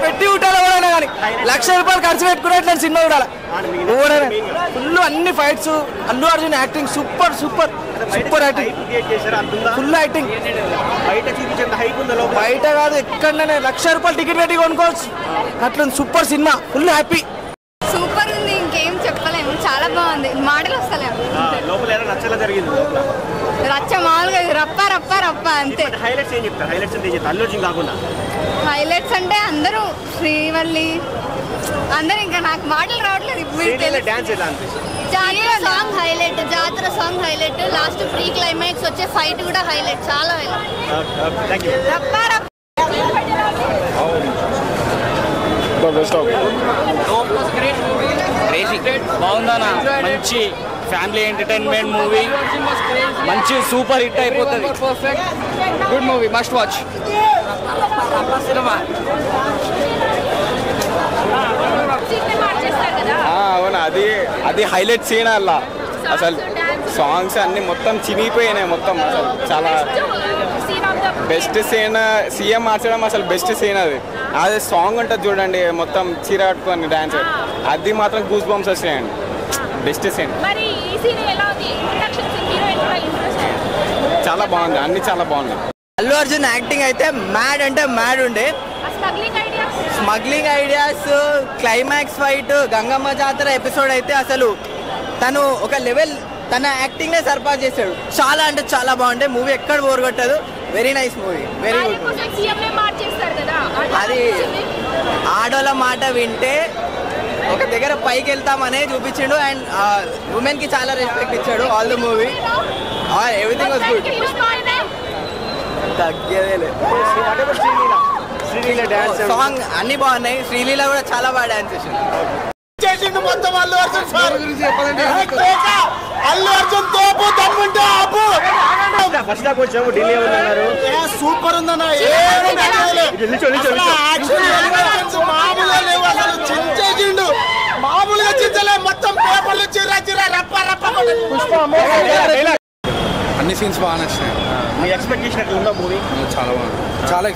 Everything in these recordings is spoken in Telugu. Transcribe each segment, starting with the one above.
పెట్టి ఉంటాలో కూడా కానీ ₹1,00,000 ఖర్చు పెట్టుకునే ఇట్లా సినిమా చూడాలి. ఫుల్ అన్ని fights, Allu Arjun acting super super super acting, full acting. బయట కాదు ఎక్కడనే ₹1,00,000 టికెట్ పెట్టి కొనుక్కోవచ్చు అట్లా. Super cinema, full happy, super ఉంది. ఇంకేం చెప్పలేము, చాలా బాగుంది. మాటలు వస్తలేము. రచ్చ మామూలుగా రప్ప రప్ప రప్ప అంతే. హైలైట్స్ అంటే అందరూ శ్రీవల్లి అందరూ, ఇంకా నాకు మాటలు రావట్లేదు. జాతర సాంగ్ హైలైట్, జాతర song highlight. Last pre climax వచ్చే ఫైట్ కూడా హైలైట్, చాలా హైలైట్. రప్ప రప్ప బాగుందనా, మంచి ఫ్యామిలీ ఎంటర్టైన్మెంట్ మూవీ, మంచి సూపర్ హిట్ అయిపోతుంది. Good movie, must watch. అవునా, అది హైలైట్ సీన్ అలా. అసలు సాంగ్స్ అన్ని మొత్తం చినిగిపోయినాయి మొత్తం. అసలు చాలా బెస్ట్ సీన్, సీఎం మార్చడం అసలు బెస్ట్ సీన్. అది సాంగ్ ఉంటుంది చూడండి, మొత్తం చీర కట్టుకొని డాన్స్, అది మాత్రం గూస్ బంప్స్ వచ్చినాయండి. బెస్ట్ సీన్, చాలా బాగుంది, అన్ని చాలా బాగున్నాయి. అల్లు అర్జున్ యాక్టింగ్ అయితే మ్యాడ్ అంటే మ్యాడ్ ఉండే. Smuggling ideas, climax fight, Gangamma జాతర ఎపిసోడ్ అయితే అసలు తను ఒక లెవెల్, తన యాక్టింగ్ నే సర్పాస్ చేశాడు. చాలా అంటే చాలా బాగుంటాయి. మూవీ ఎక్కడ బోర్ కొట్టదు. Very nice movie, very good. అది ఆడోళ్ళ మాట వింటే ఒక దగ్గర పైకి వెళ్తామనే చూపించాడు. అండ్ ఉమెన్ కి చాలా రెస్పెక్ట్ ఇచ్చాడు. All the movie, everything was good. తగ్గేదే సాంగ్ అన్ని బాగున్నాయి. శ్రీలీల కూడా చాలా బాగా డాన్స్ చేసింది. మొత్తం అల్లు అర్జున్ సార్ అల్లు అర్జున్ తోపు దమ్ముంటే ఆపు. ఫస్ట్ హాఫ్ వచ్చాము, డిలే ఉన్నారు. సూపర్ ఉందన్న, మామూలుగా లేవు అసలు. చించేసిండు, మామూలుగా చించలే. మొత్తం పేపర్లు చిరా చిరా రప్ప రప్ప. అన్ని సీన్స్ బాగా నచ్చినాయి. మీ ఎక్స్పెక్టేషన్ ఎట్లా ఉందా మూవీ? చాలా బాగుంది, చాలా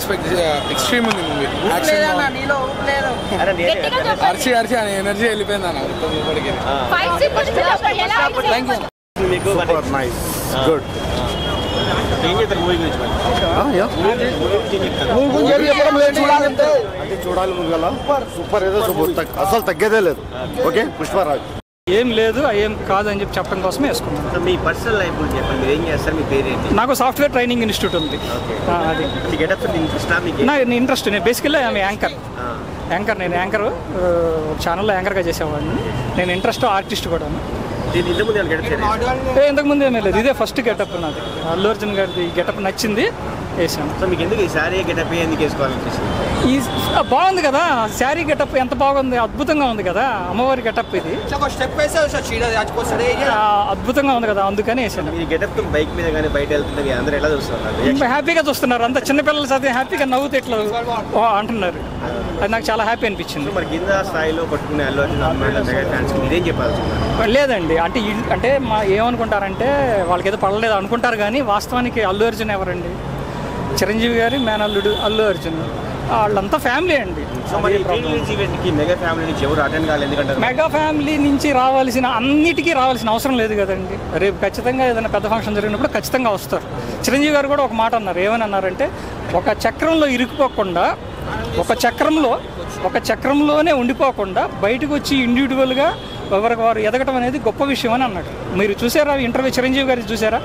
ఎక్స్ట్రీమ్ ఉంది మూవీ. అరిచి అరిచి అని ఎనర్జీ వెళ్ళిపోయింది అన్న మొత్తం ఇప్పటికి. మీకు గుడ్. ఏం చెప్తారు మూవీ గురించి? చూడాలి సూపర్, ఏదో సూపర్, అసలు తగ్గేదే లేదు. ఓకే, పుష్పరాజ్ ఏం లేదు, ఏం కాదు అని చెప్పడం కోసమే వేసుకున్నాను. మీ పర్సనల్ లైఫ్ గురించి చెప్పండి. మీరు ఏం చేస్తారు? మీ పేరు ఏంటి? నాకు సాఫ్ట్వేర్ ట్రైనింగ్ ఇన్స్టిట్యూట్ ఉంది. అది నా ఇంట్రెస్ట్. నేను బేసికల్లీ ఆమె యాంకర్. నేను యాంకర్ ఛానల్లో యాంకర్గా చేసేవాడిని. నేను ఇంట్రెస్ట్ ఆర్టిస్ట్ కూడా. ఇంతకుముందు ఏమీ లేదు, ఇదే ఫస్ట్ గెటప్ నాది. అల్లు అర్జున్ గారిది గెటప్ నచ్చింది, వేసాను. సో మీకు ఎందుకు ఈ శారీ గెటప్ ఎందుకు వేసుకోవాలనిపిస్తుంది? ఈ బాగుంది కదా, శారీ గెటప్ ఎంత బాగుంది, అద్భుతంగా ఉంది కదా. అమ్మవారి గెటప్ ఇది అద్భుతంగా ఉంది కదా, అందుకని వేసాను. ఈ గెటప్ బైక్ మీద కానీ బయట వెళ్తుంది, అందరూ ఎలా చూస్తున్నారు? హ్యాపీగా చూస్తున్నారు. అంత చిన్నపిల్లల చదివి హ్యాపీగా నవ్వుతూ ఇట్లా అంటున్నారు. అది నాకు చాలా హ్యాపీ అనిపించింది. మరి కింద స్థాయిలో పట్టుకునే అల్లు అర్జున్ అభిమానులు ఇదేం చెప్పాల్సి? లేదండి, అంటే ఏమనుకుంటారంటే వాళ్ళకి ఏదో పడలేదు అనుకుంటారు, కానీ వాస్తవానికి అల్లు అర్జున్ ఎవరండి? చిరంజీవి గారి మేనల్లుడు అల్లు అర్జున్, వాళ్ళంతా ఫ్యామిలీ అండి. మెగా ఫ్యామిలీ నుంచి అన్నిటికీ రావాల్సిన అవసరం లేదు కదండి. రేపు ఖచ్చితంగా ఏదైనా పెద్ద ఫంక్షన్ జరిగినప్పుడు ఖచ్చితంగా వస్తారు. చిరంజీవి గారు కూడా ఒక మాట అన్నారు. ఏమని అన్నారంటే, ఒక చక్రంలో ఇరుక్కుపోకుండా, ఒక చక్రంలోనే ఉండిపోకుండా బయటకు వచ్చి ఇండివిజువల్గా ఎవరికి వారు ఎదగటం అనేది గొప్ప విషయం అని అన్నాడు. మీరు చూసారా ఇంటర్వ్యూ? చిరంజీవి గారు చూసారా?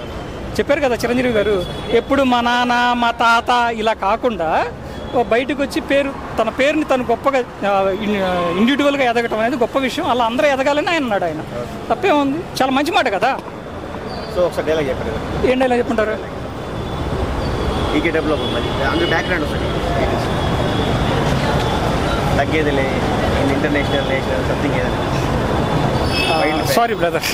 చెప్పారు కదా చిరంజీవి గారు, ఎప్పుడు మా నాన్న మా తాత ఇలా కాకుండా బయటకు వచ్చి తన పేరుని తను గొప్పగా ఇండివిజువల్గా ఎదగటం అనేది గొప్ప విషయం. అలా అందరూ ఎదగాలని ఆయన అన్నాడు. ఆయన తప్పేముంది, చాలా మంచి మాట కదా. సో ఒకసారి డైలాగ్ చెప్పండి. ఏం డైలాగ్ చెప్పుంటారు? ఈ గెటప్లో అందరూ బ్యాక్గ్రౌండ్ వస్తుంది, తగ్గేదిలే ఇంటర్నేషనల్ నేషనల్ సంథింగ్ ఏదైనా. Sorry brother.